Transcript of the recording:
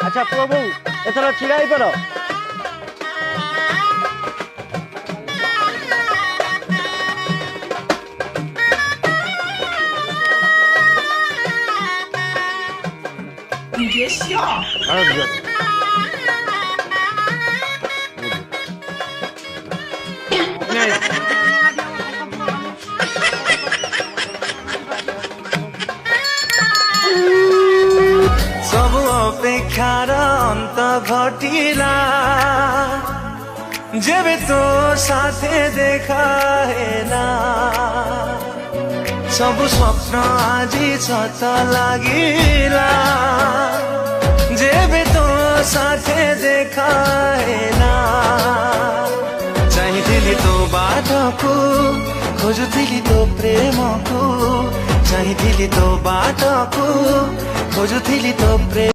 अच्छा पुओ बोऊ एथर छिड़ा ही पड़।你别笑。सब अपेक्षार अंत घटिला जेबे तो साथे देखा हेला सब स्वप्न आजी छत लागिला जेबे तो साथे देखा हेला चाहिथिली तो बाटको खोजुथिली तो प्रेमको चाहिथिली तो बाटको खोजुथिली तो प्रेम।